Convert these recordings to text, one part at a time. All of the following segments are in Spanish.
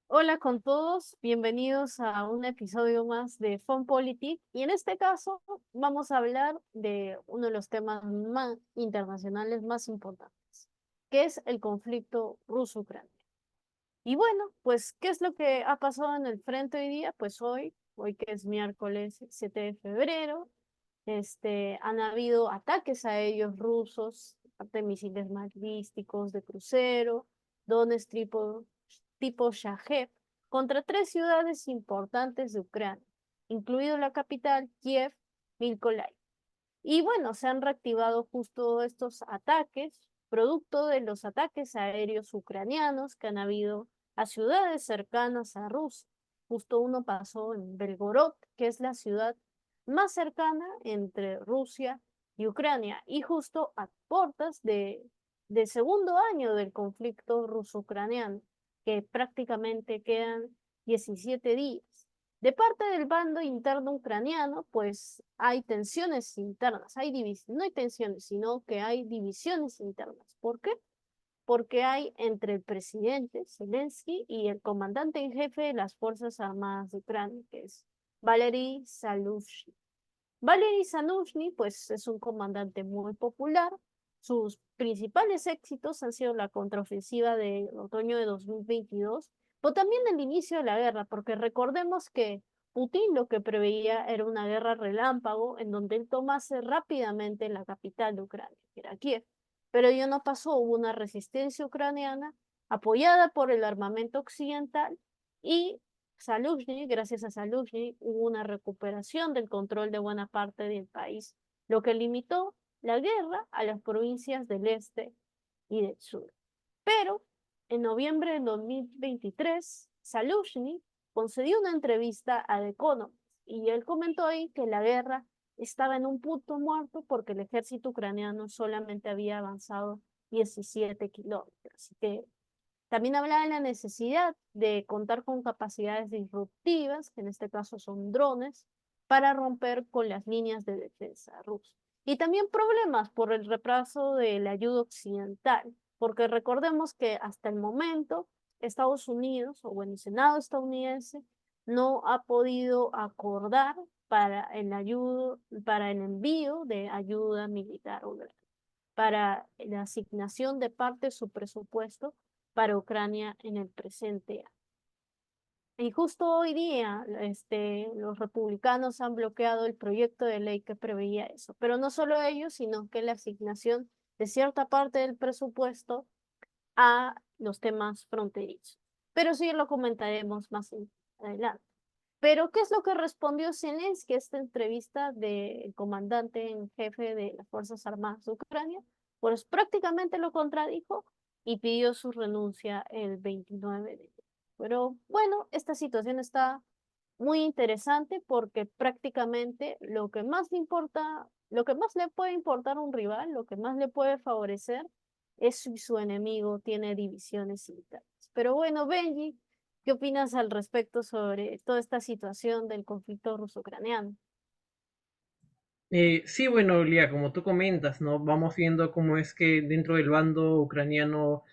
Hola con todos, bienvenidos a un episodio más de FunPolitik y en este caso vamos a hablar de uno de los temas más internacionales más importantes, que es el conflicto ruso-ucraniano. Y bueno, pues, ¿qué es lo que ha pasado en el frente hoy día? Pues hoy que es miércoles 7 de febrero, han habido ataques aéreos rusos, de misiles balísticos de crucero, drones tipo Shahed, contra tres ciudades importantes de Ucrania, incluido la capital, Kiev, Mykolaiv. Y bueno, se han reactivado justo estos ataques, producto de los ataques aéreos ucranianos que han habido a ciudades cercanas a Rusia. Justo uno pasó en Belgorod, que es la ciudad más cercana entre Rusia y Ucrania, y justo a puertas del segundo año del conflicto ruso-ucraniano, que prácticamente quedan 17 días. De parte del bando interno ucraniano, pues hay tensiones internas, no hay tensiones, sino que hay divisiones internas. ¿Por qué? Porque hay entre el presidente Zelensky y el comandante en jefe de las Fuerzas Armadas de Ucrania, que es Valery Zaluzhny. Valery Zaluzhny, pues es un comandante muy popular. Sus principales éxitos han sido la contraofensiva de otoño de 2022, pero también el inicio de la guerra, porque recordemos que Putin lo que preveía era una guerra relámpago en donde él tomase rápidamente la capital de Ucrania, que era Kiev. Pero ello no pasó, hubo una resistencia ucraniana apoyada por el armamento occidental y gracias a Zaluzhny, hubo una recuperación del control de buena parte del país, lo que limitó la guerra a las provincias del este y del sur. Pero en noviembre de 2023, Zaluzhny concedió una entrevista a The Economist y él comentó ahí que la guerra estaba en un punto muerto porque el ejército ucraniano solamente había avanzado 17 kilómetros. Así que también hablaba de la necesidad de contar con capacidades disruptivas, que en este caso son drones, para romper con las líneas de defensa rusas. Y también problemas por el retraso de la ayuda occidental, porque recordemos que hasta el momento Estados Unidos, o bueno, el Senado estadounidense, no ha podido acordar para el envío de ayuda militar o para la asignación de parte de su presupuesto para Ucrania en el presente año. Y justo hoy día, los republicanos han bloqueado el proyecto de ley que preveía eso. Pero no solo ellos, sino que la asignación de cierta parte del presupuesto a los temas fronterizos. Pero sí lo comentaremos más adelante. Pero, ¿qué es lo que respondió Zelensky a esta entrevista del comandante en jefe de las Fuerzas Armadas de Ucrania? Pues prácticamente lo contradijo y pidió su renuncia el 29 de enero. Pero bueno, esta situación está muy interesante porque prácticamente lo que más le importa, lo que más le puede importar a un rival, lo que más le puede favorecer es si su enemigo tiene divisiones internas. Pero bueno, Benji, ¿qué opinas al respecto sobre toda esta situación del conflicto ruso-ucraniano? Sí, bueno, Lía, como tú comentas, ¿no? Vamos viendo cómo es que dentro del bando ucraniano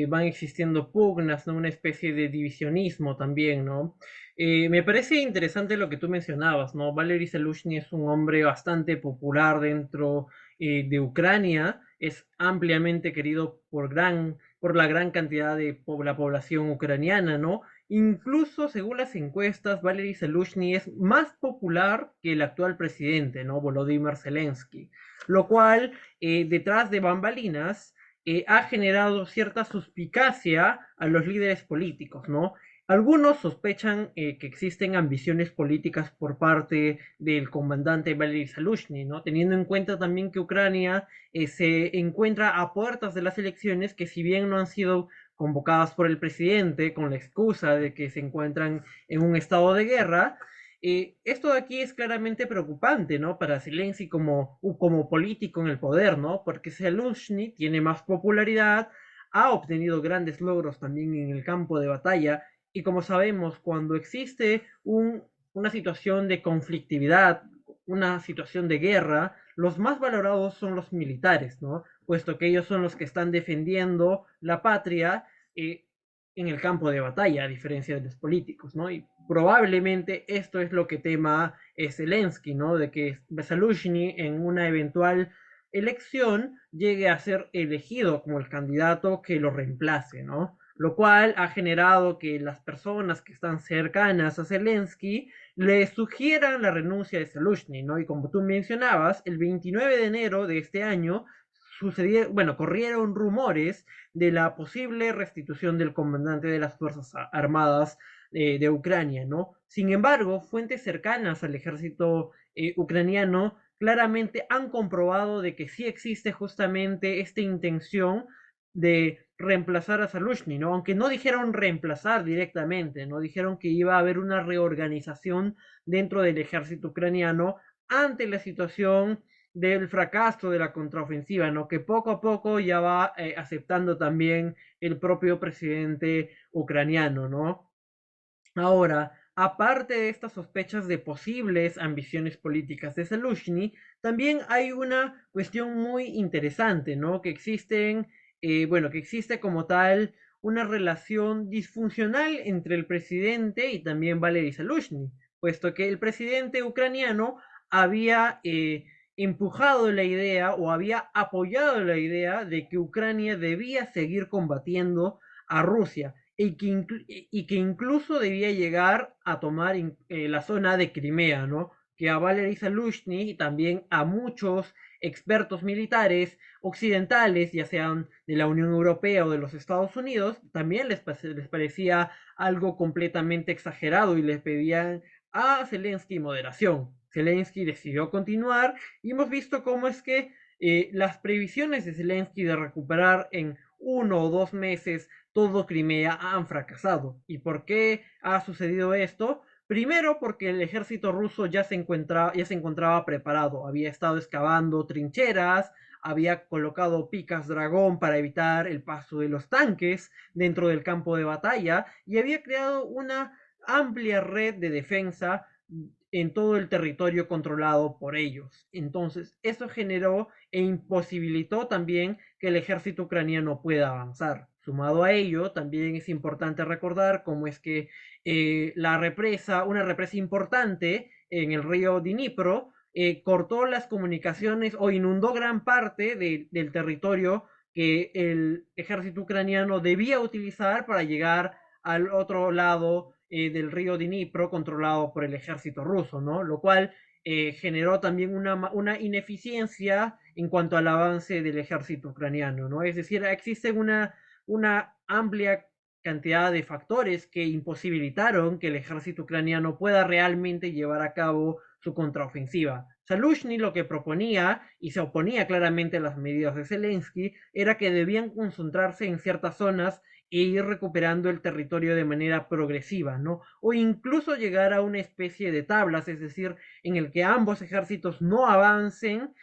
van existiendo pugnas, ¿no? Una especie de divisionismo también, ¿no? Me parece interesante lo que tú mencionabas, ¿no? Valery Zelensky es un hombre bastante popular dentro de Ucrania, es ampliamente querido por la gran cantidad de la población ucraniana, ¿no? Incluso según las encuestas, Valery Zelensky es más popular que el actual presidente, ¿no? Volodymyr Zelensky, lo cual detrás de bambalinas ha generado cierta suspicacia a los líderes políticos, ¿no? Algunos sospechan que existen ambiciones políticas por parte del comandante Valery Zelensky, ¿no? Teniendo en cuenta también que Ucrania se encuentra a puertas de las elecciones que si bien no han sido convocadas por el presidente con la excusa de que se encuentran en un estado de guerra. Esto de aquí es claramente preocupante, ¿no? Para Zelensky como político en el poder, ¿no? Porque Zelensky tiene más popularidad, ha obtenido grandes logros también en el campo de batalla y como sabemos, cuando existe una situación de conflictividad, una situación de guerra, los más valorados son los militares, ¿no? Puesto que ellos son los que están defendiendo la patria, en el campo de batalla, a diferencia de los políticos, ¿no? Y probablemente esto es lo que tema Zelensky, ¿no? De que Zaluzhny en una eventual elección llegue a ser elegido como el candidato que lo reemplace, ¿no? Lo cual ha generado que las personas que están cercanas a Zelensky le sugieran la renuncia de Zaluzhny, ¿no? Y como tú mencionabas, el 29 de enero de este año corrieron rumores de la posible restitución del comandante de las Fuerzas Armadas de Ucrania, ¿no? Sin embargo, fuentes cercanas al ejército ucraniano claramente han comprobado de que sí existe justamente esta intención de reemplazar a Zaluzhny, ¿no? Aunque no dijeron reemplazar directamente, ¿no? Dijeron que iba a haber una reorganización dentro del ejército ucraniano ante la situación del fracaso de la contraofensiva, ¿no? Que poco a poco ya va aceptando también el propio presidente ucraniano, ¿no? Ahora, aparte de estas sospechas de posibles ambiciones políticas de Zelensky, también hay una cuestión muy interesante, ¿no? Que que existe como tal una relación disfuncional entre el presidente y también Valery Zelensky, puesto que el presidente ucraniano había empujado la idea o había apoyado la idea de que Ucrania debía seguir combatiendo a Rusia y que incluso debía llegar a tomar la zona de Crimea, ¿no? Que a Valery Zaluzhny y también a muchos expertos militares occidentales, ya sean de la Unión Europea o de los Estados Unidos, también les parecía algo completamente exagerado y les pedían a Zelensky moderación. Zelensky decidió continuar y hemos visto cómo es que las previsiones de Zelensky de recuperar en 1 o 2 meses todo Crimea han fracasado. ¿Y por qué ha sucedido esto? Primero porque el ejército ruso ya se encontraba preparado, había estado excavando trincheras, había colocado picas dragón para evitar el paso de los tanques dentro del campo de batalla y había creado una amplia red de defensa en todo el territorio controlado por ellos. Entonces, eso generó e imposibilitó también que el ejército ucraniano pueda avanzar. Sumado a ello, también es importante recordar cómo es que una represa importante en el río Dnipro, cortó las comunicaciones o inundó gran parte del territorio que el ejército ucraniano debía utilizar para llegar al otro lado del río Dnipro controlado por el ejército ruso, ¿no? Lo cual generó también una ineficiencia en cuanto al avance del ejército ucraniano, ¿no? Es decir, existe una amplia cantidad de factores que imposibilitaron que el ejército ucraniano pueda realmente llevar a cabo su contraofensiva. Zaluzhny lo que proponía y se oponía claramente a las medidas de Zelensky era que debían concentrarse en ciertas zonas e ir recuperando el territorio de manera progresiva, ¿no? O incluso llegar a una especie de tablas, es decir, en el que ambos ejércitos no avancen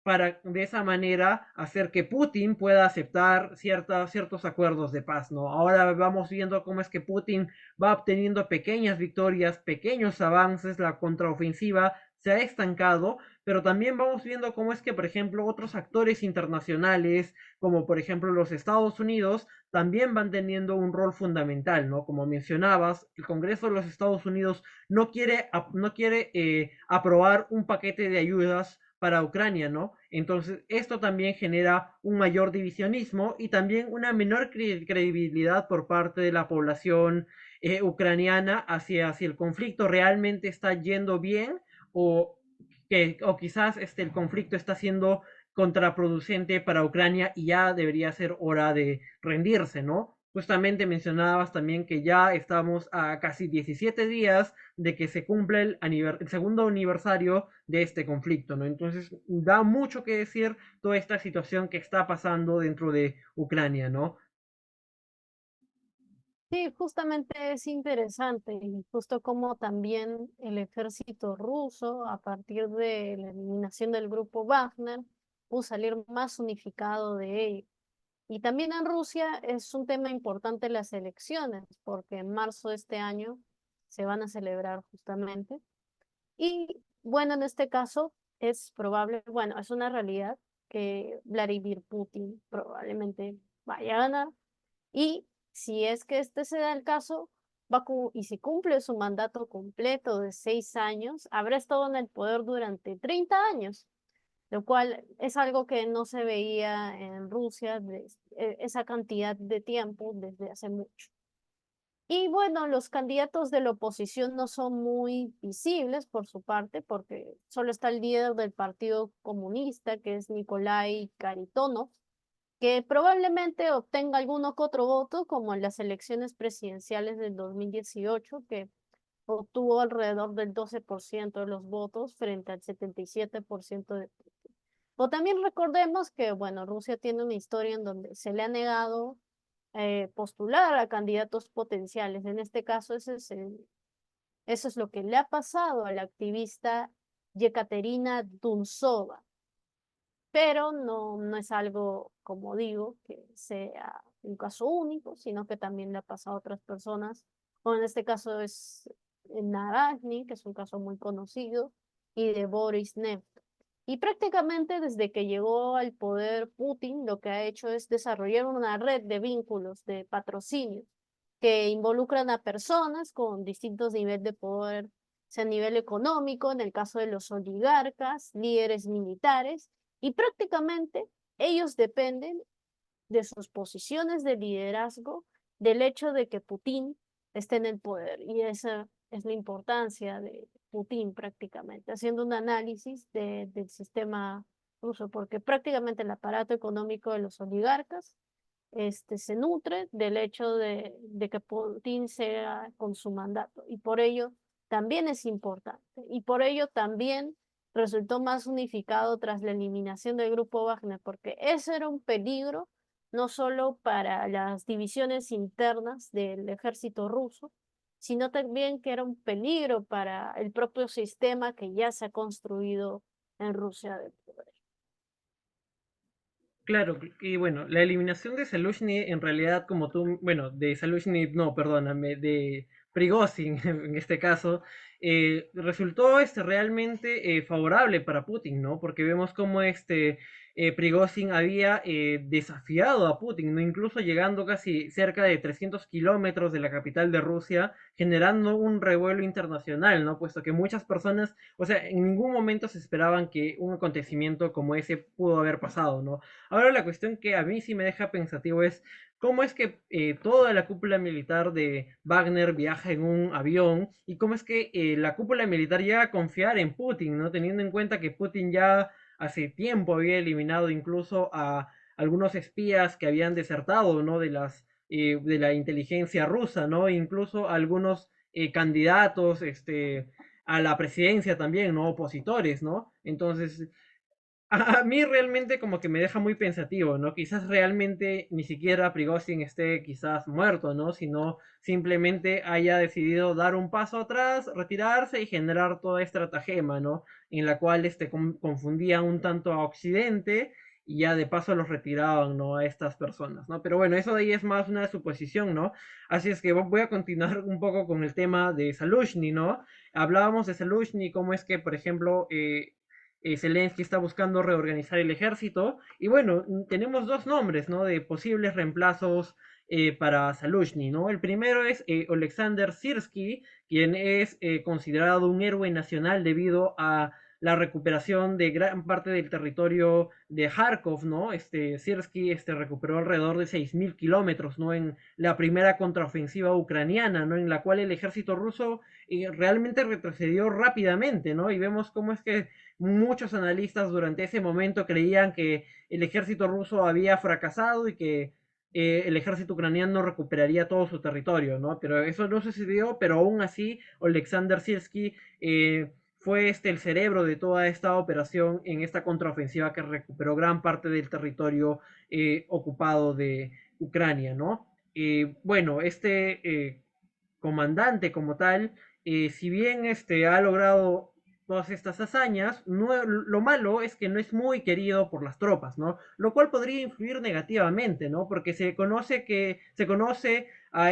para de esa manera hacer que Putin pueda aceptar ciertos acuerdos de paz, ¿no? Ahora vamos viendo cómo es que Putin va obteniendo pequeñas victorias, pequeños avances, la contraofensiva se ha estancado, pero también vamos viendo cómo es que, por ejemplo, otros actores internacionales, como por ejemplo los Estados Unidos, también van teniendo un rol fundamental, ¿no? Como mencionabas, el Congreso de los Estados Unidos no quiere aprobar un paquete de ayudas para Ucrania, ¿no? Entonces, esto también genera un mayor divisionismo y también una menor credibilidad por parte de la población ucraniana hacia el conflicto realmente está yendo bien o, o quizás el conflicto está siendo contraproducente para Ucrania y ya debería ser hora de rendirse, ¿no? Justamente mencionabas también que ya estamos a casi 17 días de que se cumple el segundo aniversario de este conflicto, ¿no? Entonces da mucho que decir toda esta situación que está pasando dentro de Ucrania, ¿no? Sí, justamente es interesante y justo como también el ejército ruso, a partir de la eliminación del grupo Wagner, pudo salir más unificado de ello. Y también en Rusia es un tema importante las elecciones, porque en marzo de este año se van a celebrar justamente. Y bueno, en este caso es probable, bueno, es una realidad que Vladimir Putin probablemente vaya a ganar. Y Si es que este se da el caso, y si cumple su mandato completo de 6 años, habrá estado en el poder durante 30 años, lo cual es algo que no se veía en Rusia, esa cantidad de tiempo desde hace mucho. Y bueno, los candidatos de la oposición no son muy visibles por su parte, porque solo está el líder del Partido Comunista, que es Nikolai Karitonov, que probablemente obtenga alguno que otro voto, como en las elecciones presidenciales del 2018, que obtuvo alrededor del 12% de los votos frente al 77% de... O también recordemos que, bueno, Rusia tiene una historia en donde se le ha negado postular a candidatos potenciales. En este caso, eso es lo que le ha pasado a la activista Yekaterina Duntsova, pero no es algo, como digo, que sea un caso único, sino que también le ha pasado a otras personas, o en este caso es Navalny, que es un caso muy conocido, y de Boris Nemtsov. Y prácticamente desde que llegó al poder Putin, lo que ha hecho es desarrollar una red de vínculos, de patrocinio, que involucran a personas con distintos niveles de poder, sea a nivel económico, en el caso de los oligarcas, líderes militares, y prácticamente ellos dependen de sus posiciones de liderazgo, del hecho de que Putin esté en el poder. Y esa es la importancia de Putin prácticamente, haciendo un análisis del sistema ruso, porque prácticamente el aparato económico de los oligarcas se nutre del hecho de que Putin sea con su mandato. Y por ello también es importante. Y por ello también resultó más unificado tras la eliminación del grupo Wagner, porque ese era un peligro no solo para las divisiones internas del ejército ruso, sino también que era un peligro para el propio sistema que ya se ha construido en Rusia del poder. Claro, y bueno, la eliminación de Zaluzhny en realidad, como tú, bueno, de Zaluzhny, no, perdóname, de Prigozhin en este caso, resultó realmente favorable para Putin, ¿no? Porque vemos cómo Prigozhin había desafiado a Putin, ¿no? Incluso llegando casi cerca de 300 kilómetros de la capital de Rusia, generando un revuelo internacional, ¿no? Puesto que muchas personas, o sea, en ningún momento se esperaban que un acontecimiento como ese pudo haber pasado, ¿no? Ahora la cuestión que a mí sí me deja pensativo es cómo es que toda la cúpula militar de Wagner viaja en un avión y cómo es que la cúpula militar llega a confiar en Putin, ¿no? Teniendo en cuenta que Putin ya hace tiempo había eliminado incluso a algunos espías que habían desertado, ¿no? De la inteligencia rusa, ¿no? Incluso algunos candidatos, a la presidencia también, ¿no? Opositores, ¿no? Entonces, a mí realmente como que me deja muy pensativo, ¿no? Quizás realmente ni siquiera Prigozhin esté quizás muerto, ¿no? Sino simplemente haya decidido dar un paso atrás, retirarse y generar toda esta estratagema, ¿no? En la cual confundían un tanto a Occidente y ya de paso los retiraban, ¿no? A estas personas, ¿no? Pero bueno, eso de ahí es más una suposición, ¿no? Así es que voy a continuar un poco con el tema de Zaluzhny, ¿no? Hablábamos de Zaluzhny, cómo es que, por ejemplo, Zelensky está buscando reorganizar el ejército. Y bueno, tenemos dos nombres, ¿no? De posibles reemplazos para Zaluzhny, ¿no? El primero es Oleksandr Syrski, quien es considerado un héroe nacional debido a la recuperación de gran parte del territorio de Kharkov, ¿no? Syrski recuperó alrededor de 6.000 kilómetros, ¿no? En la primera contraofensiva ucraniana, ¿no? En la cual el ejército ruso realmente retrocedió rápidamente, ¿no? Y vemos cómo es que muchos analistas durante ese momento creían que el ejército ruso había fracasado y que el ejército ucraniano recuperaría todo su territorio, ¿no? Pero eso no sucedió, pero aún así Oleksandr Syrski fue el cerebro de toda esta operación en esta contraofensiva que recuperó gran parte del territorio ocupado de Ucrania, ¿no? Bueno, comandante como tal, si bien ha logrado todas estas hazañas, lo malo es que no es muy querido por las tropas, ¿no? Lo cual podría influir negativamente, ¿no? Porque se conoce a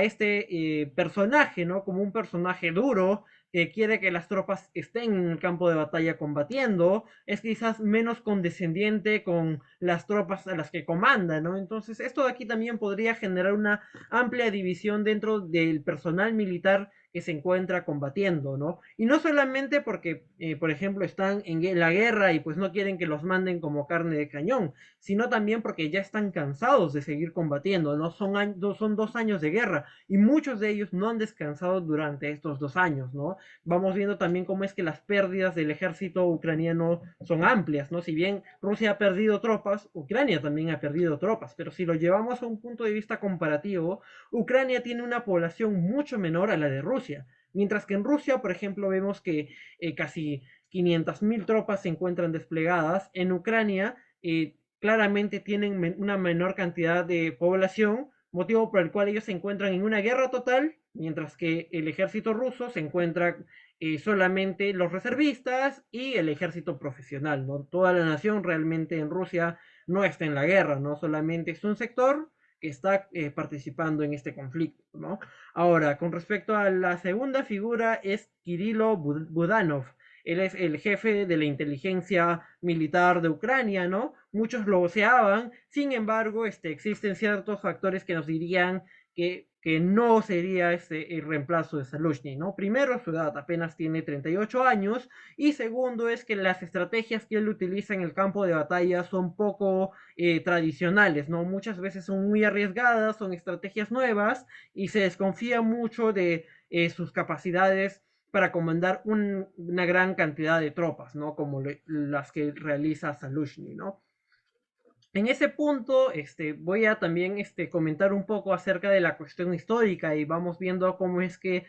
personaje, ¿no? Como un personaje duro quiere que las tropas estén en el campo de batalla combatiendo, es quizás menos condescendiente con las tropas a las que comanda, ¿no? Entonces, esto de aquí también podría generar una amplia división dentro del personal militar que se encuentra combatiendo, ¿no? Y no solamente porque, por ejemplo, están en la guerra y pues no quieren que los manden como carne de cañón, sino también porque ya están cansados de seguir combatiendo, ¿no? Son 2 años de guerra y muchos de ellos no han descansado durante estos 2 años, ¿no? Vamos viendo también cómo es que las pérdidas del ejército ucraniano son amplias, ¿no? Si bien Rusia ha perdido tropas, Ucrania también ha perdido tropas, pero si lo llevamos a un punto de vista comparativo, Ucrania tiene una población mucho menor a la de Rusia, mientras que en Rusia, por ejemplo, vemos que casi 500.000 tropas se encuentran desplegadas. En Ucrania claramente tienen una menor cantidad de población, motivo por el cual ellos se encuentran en una guerra total, mientras que el ejército ruso se encuentra solamente los reservistas y el ejército profesional, ¿no? Toda la nación realmente en Rusia no está en la guerra, ¿no? Solamente es un sector que está participando en este conflicto, ¿no? Ahora, con respecto a la segunda figura es Kirilo Budanov. Él es el jefe de la inteligencia militar de Ucrania, ¿no? Muchos lo voceaban, sin embargo, existen ciertos factores que nos dirían que no sería el reemplazo de Salushny, ¿no? Primero, su edad apenas tiene 38 años, y segundo es que las estrategias que él utiliza en el campo de batalla son poco tradicionales, ¿no? Muchas veces son muy arriesgadas, son estrategias nuevas, y se desconfía mucho de sus capacidades para comandar una gran cantidad de tropas, ¿no? Como las que realiza Salushny, ¿no? En ese punto, voy a también comentar un poco acerca de la cuestión histórica y vamos viendo cómo es que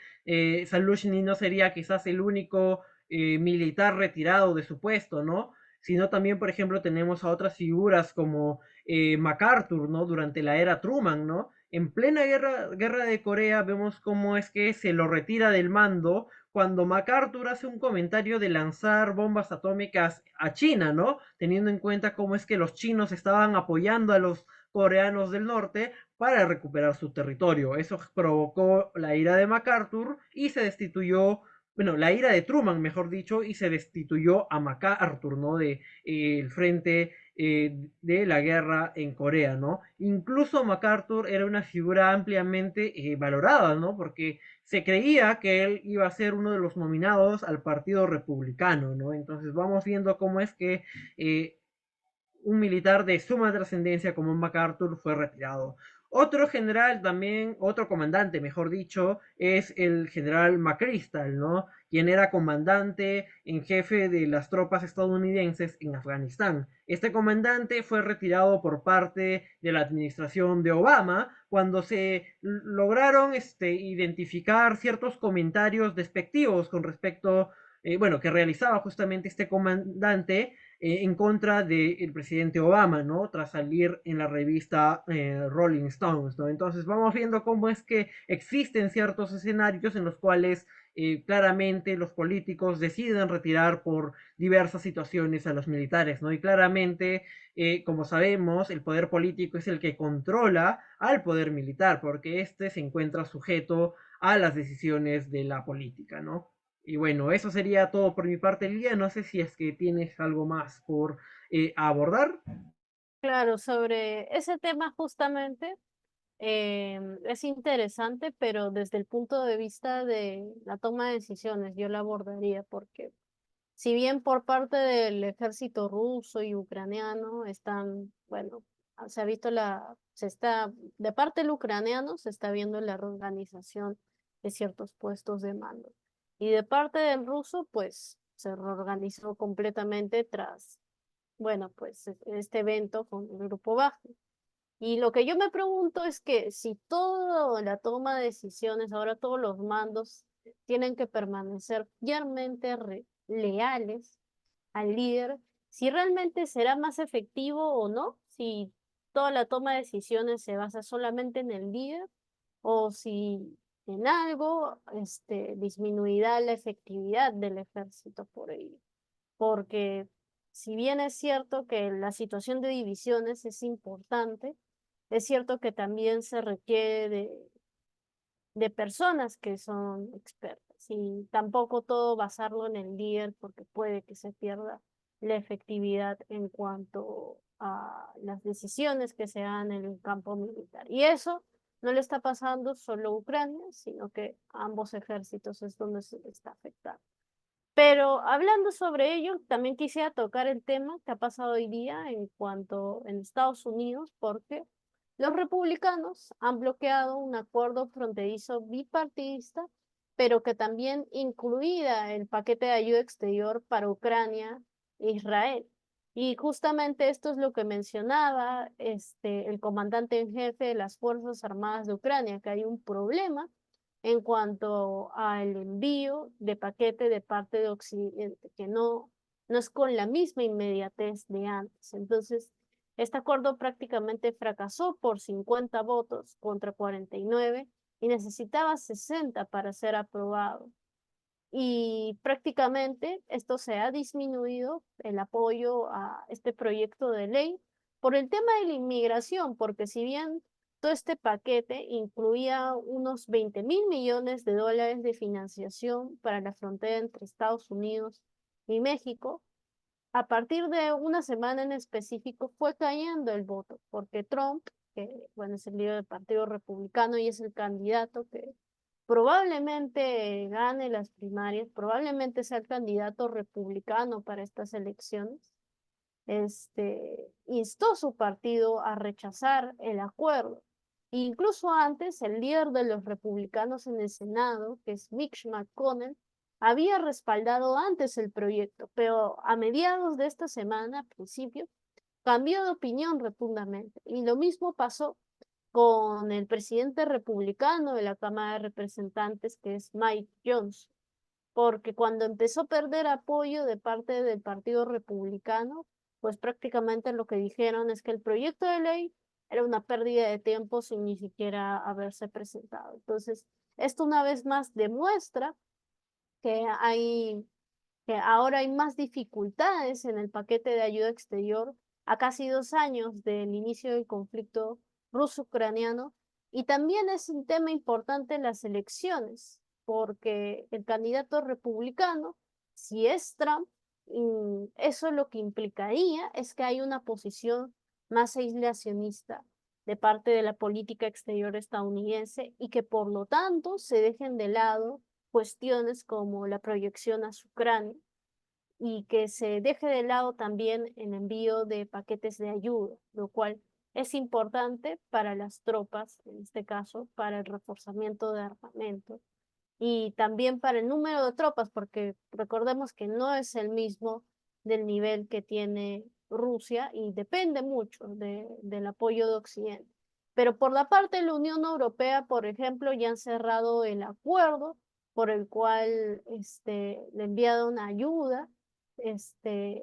Salushny no sería quizás el único militar retirado de su puesto, ¿no? Sino también, por ejemplo, tenemos a otras figuras como MacArthur, ¿no? Durante la era Truman, ¿no? En plena guerra de Corea vemos cómo es que se lo retira del mando cuando MacArthur hace un comentario de lanzar bombas atómicas a China, ¿no? Teniendo en cuenta cómo es que los chinos estaban apoyando a los coreanos del norte para recuperar su territorio. Eso provocó la ira de MacArthur y se destituyó, bueno, la ira de Truman, mejor dicho, y se destituyó a MacArthur, ¿no? De el frente de la guerra en Corea, ¿no? Incluso MacArthur era una figura ampliamente valorada, ¿no? Porque se creía que él iba a ser uno de los nominados al Partido Republicano, ¿no? Entonces vamos viendo cómo es que un militar de suma trascendencia como MacArthur fue retirado. Otro general también, otro comandante, mejor dicho, es el general McChrystal, ¿no? Quien era comandante en jefe de las tropas estadounidenses en Afganistán. Este comandante fue retirado por parte de la administración de Obama cuando se lograron identificar ciertos comentarios despectivos con respecto, bueno, que realizaba justamente este comandante en contra del presidente Obama, ¿no? Tras salir en la revista Rolling Stones, ¿no? Entonces vamos viendo cómo es que existen ciertos escenarios en los cuales claramente los políticos deciden retirar por diversas situaciones a los militares, ¿no? Y claramente, como sabemos, el poder político es el que controla al poder militar, porque éste se encuentra sujeto a las decisiones de la política, ¿no? Y bueno, eso sería todo por mi parte, Lidia. No sé si es que tienes algo más por abordar. Claro, sobre ese tema justamente es interesante, pero desde el punto de vista de la toma de decisiones, yo la abordaría porque si bien por parte del ejército ruso y ucraniano están, bueno, se ha visto de parte del ucraniano se está viendo la reorganización de ciertos puestos de mando. Y de parte del ruso, pues se reorganizó completamente tras, bueno, pues este evento con el grupo Wagner. Y lo que yo me pregunto es que si toda la toma de decisiones, ahora todos los mandos tienen que permanecer fielmente leales al líder, si realmente será más efectivo o no, si toda la toma de decisiones se basa solamente en el líder o si en algo disminuirá la efectividad del ejército por ello. Porque si bien es cierto que la situación de divisiones es importante, es cierto que también se requiere de personas que son expertas. si tampoco todo basarlo en el líder, porque puede que se pierda la efectividad en cuanto a las decisiones que se dan en el campo militar. Y eso no le está pasando solo a Ucrania, sino que a ambos ejércitos es donde se le está afectando. Pero hablando sobre ello, también quisiera tocar el tema que ha pasado hoy día en cuanto en Estados Unidos, porque los republicanos han bloqueado un acuerdo fronterizo bipartidista, pero que también incluía el paquete de ayuda exterior para Ucrania e Israel. Y justamente esto es lo que mencionaba el comandante en jefe de las Fuerzas Armadas de Ucrania, que hay un problema en cuanto al envío de paquete de parte de Occidente, que no es con la misma inmediatez de antes. Entonces, este acuerdo prácticamente fracasó por 50 votos contra 49 y necesitaba 60 para ser aprobado. Y prácticamente esto se ha disminuido el apoyo a este proyecto de ley por el tema de la inmigración, porque si bien todo este paquete incluía unos 20.000 millones de dólares de financiación para la frontera entre Estados Unidos y México, a partir de una semana en específico fue cayendo el voto, porque Trump, que bueno, es el líder del Partido Republicano y es el candidato que probablemente gane las primarias, probablemente sea el candidato republicano para estas elecciones, instó su partido a rechazar el acuerdo. Incluso antes, el líder de los republicanos en el Senado, que es Mitch McConnell, había respaldado antes el proyecto, pero a mediados de esta semana, a principio, cambió de opinión rotundamente. Y lo mismo pasó con el presidente republicano de la Cámara de Representantes, que es Mike Johnson, porque cuando empezó a perder apoyo de parte del Partido Republicano, pues prácticamente lo que dijeron es que el proyecto de ley era una pérdida de tiempo sin ni siquiera haberse presentado. Entonces, esto una vez más demuestra que que ahora hay más dificultades en el paquete de ayuda exterior a casi 2 años del inicio del conflicto ruso-ucraniano. Y también es un tema importante en las elecciones, porque el candidato republicano, si es Trump, eso lo que implicaría es que hay una posición más aislacionista de parte de la política exterior estadounidense y que por lo tanto se dejen de lado cuestiones como la proyección a Ucrania y que se deje de lado también el envío de paquetes de ayuda, lo cual es importante para las tropas, en este caso, para el reforzamiento de armamento y también para el número de tropas, porque recordemos que no es el mismo del nivel que tiene Rusia y depende mucho del apoyo de Occidente. Pero por la parte de la Unión Europea, por ejemplo, ya han cerrado el acuerdo por el cual le enviaron ayuda este,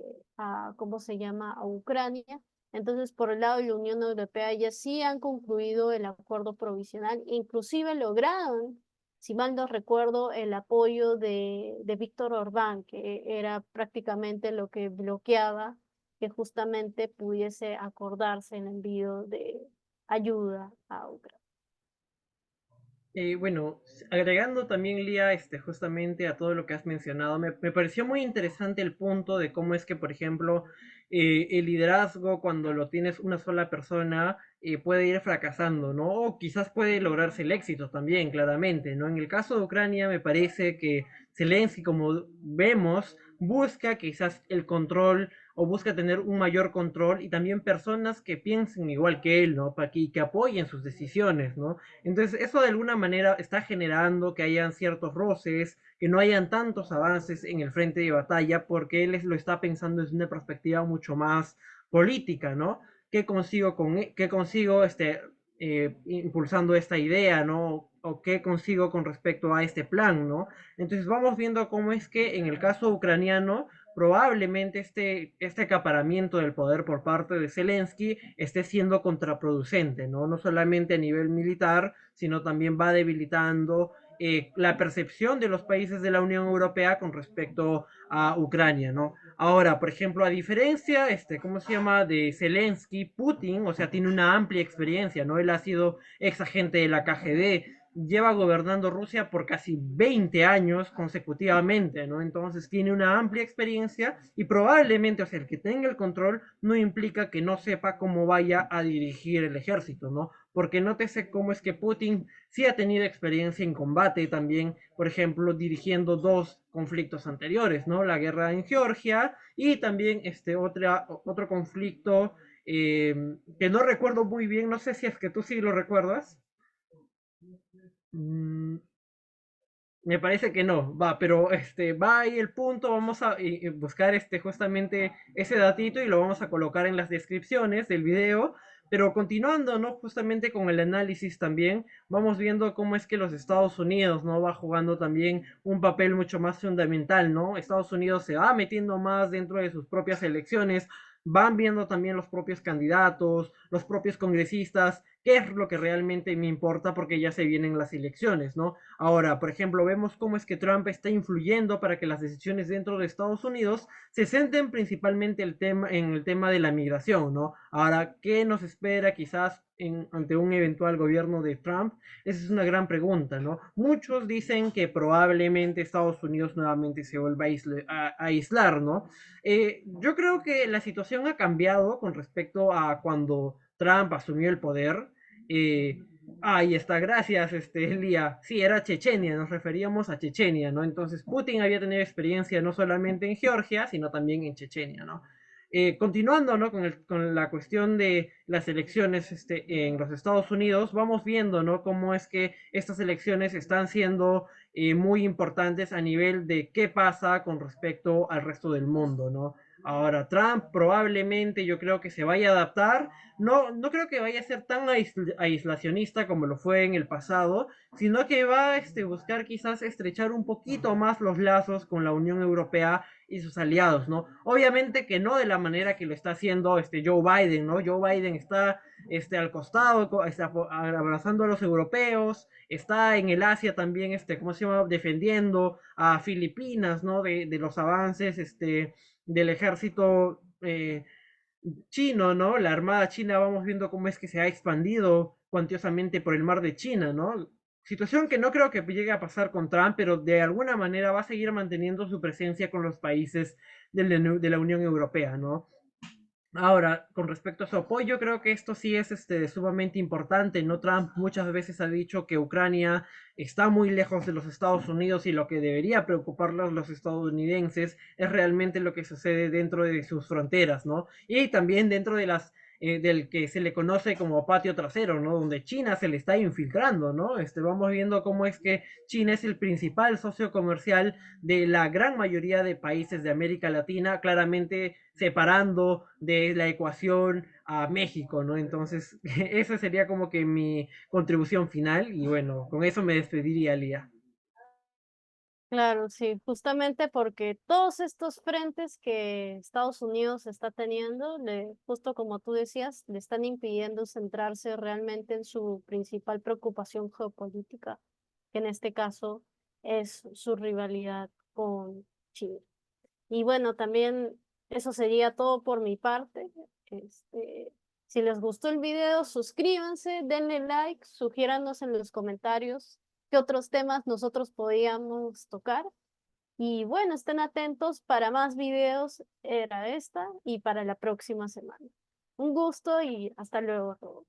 ¿cómo se llama?, a Ucrania. Entonces, por el lado de la Unión Europea, ya sí han concluido el acuerdo provisional, inclusive lograron, si mal no recuerdo, el apoyo de Víctor Orbán, que era prácticamente lo que bloqueaba que justamente pudiese acordarse el envío de ayuda a Ucrania. Bueno, agregando también, Lía, justamente a todo lo que has mencionado, me pareció muy interesante el punto de cómo es que, por ejemplo, el liderazgo, cuando lo tienes una sola persona, puede ir fracasando, ¿no? O quizás puede lograrse el éxito también, claramente, ¿no? En el caso de Ucrania, me parece que Zelensky, como vemos, busca quizás el control o busca tener un mayor control y también personas que piensen igual que él, ¿no? Para que apoyen sus decisiones, ¿no? Entonces, eso de alguna manera está generando que hayan ciertos roces, que no hayan tantos avances en el frente de batalla, porque él lo está pensando desde una perspectiva mucho más política, ¿no? ¿Qué consigo qué consigo impulsando esta idea, ¿no? O qué consigo con respecto a este plan, ¿no? Entonces vamos viendo cómo es que en el caso ucraniano probablemente este acaparamiento del poder por parte de Zelensky esté siendo contraproducente, ¿no? No solamente a nivel militar, sino también va debilitando la percepción de los países de la Unión Europea con respecto a Ucrania, ¿no? Ahora, por ejemplo, a diferencia, ¿cómo se llama? De Zelensky, Putin, o sea, tiene una amplia experiencia, ¿no? Él ha sido ex agente de la KGB, lleva gobernando Rusia por casi 20 años consecutivamente, ¿no? Entonces tiene una amplia experiencia y probablemente, o sea, el que tenga el control no implica que no sepa cómo vaya a dirigir el ejército, ¿no? Porque nótese cómo es que Putin sí ha tenido experiencia en combate también, por ejemplo, dirigiendo dos conflictos anteriores, ¿no? La guerra en Georgia y también otro conflicto que no recuerdo muy bien, no sé si es que tú sí lo recuerdas. Mm, me parece que no, va, pero va ahí el punto, vamos a buscar justamente ese datito y lo vamos a colocar en las descripciones del video, pero continuando, ¿no? Justamente con el análisis también, vamos viendo cómo es que los Estados Unidos, ¿no? Va jugando también un papel mucho más fundamental, ¿no? Estados Unidos se va metiendo más dentro de sus propias elecciones, van viendo también los propios candidatos, los propios congresistas, qué es lo que realmente me importa porque ya se vienen las elecciones, ¿no? Ahora, por ejemplo, vemos cómo es que Trump está influyendo para que las decisiones dentro de Estados Unidos se centren principalmente en el tema de la migración, ¿no? Ahora, ¿qué nos espera quizás ante un eventual gobierno de Trump? Esa es una gran pregunta, ¿no? Muchos dicen que probablemente Estados Unidos nuevamente se vuelva a aislar, ¿no? Yo creo que la situación ha cambiado con respecto a cuando Trump asumió el poder. Ahí está, gracias, Lía. Sí, era Chechenia, nos referíamos a Chechenia, ¿no? Entonces, Putin había tenido experiencia no solamente en Georgia, sino también en Chechenia, ¿no? Continuando, ¿no? Con la cuestión de las elecciones en los Estados Unidos, vamos viendo, ¿no? Cómo es que estas elecciones están siendo muy importantes a nivel de qué pasa con respecto al resto del mundo, ¿no? Ahora, Trump probablemente yo creo que se vaya a adaptar, no creo que vaya a ser tan aislacionista como lo fue en el pasado, sino que va a buscar quizás estrechar un poquito más los lazos con la Unión Europea y sus aliados, ¿no? Obviamente que no de la manera que lo está haciendo Joe Biden, ¿no? Joe Biden está al costado, está abrazando a los europeos, está en el Asia también, ¿cómo se llama? Defendiendo a Filipinas, ¿no? De los avances, del ejército chino, ¿no? La armada china, vamos viendo cómo es que se ha expandido cuantiosamente por el mar de China, ¿no? Situación que no creo que llegue a pasar con Trump, pero de alguna manera va a seguir manteniendo su presencia con los países de la Unión Europea, ¿no? Ahora, con respecto a su apoyo, creo que esto sí es sumamente importante, ¿no? Trump muchas veces ha dicho que Ucrania está muy lejos de los Estados Unidos y lo que debería preocuparlos los estadounidenses es realmente lo que sucede dentro de sus fronteras, ¿no? Y también dentro de del que se le conoce como patio trasero, ¿no? Donde China se le está infiltrando, ¿no? Vamos viendo cómo es que China es el principal socio comercial de la gran mayoría de países de América Latina, claramente separando de la ecuación a México, ¿no? Entonces, esa sería como que mi contribución final y bueno, con eso me despediría, Lía. Claro, sí, justamente porque todos estos frentes que Estados Unidos está teniendo, justo como tú decías, le están impidiendo centrarse realmente en su principal preocupación geopolítica, que en este caso es su rivalidad con China. Y bueno, también eso sería todo por mi parte. Si les gustó el video, suscríbanse, denle like, sugiéranos en los comentarios qué otros temas nosotros podíamos tocar. Y bueno, estén atentos para más videos, era esta, y para la próxima semana. Un gusto y hasta luego a todos.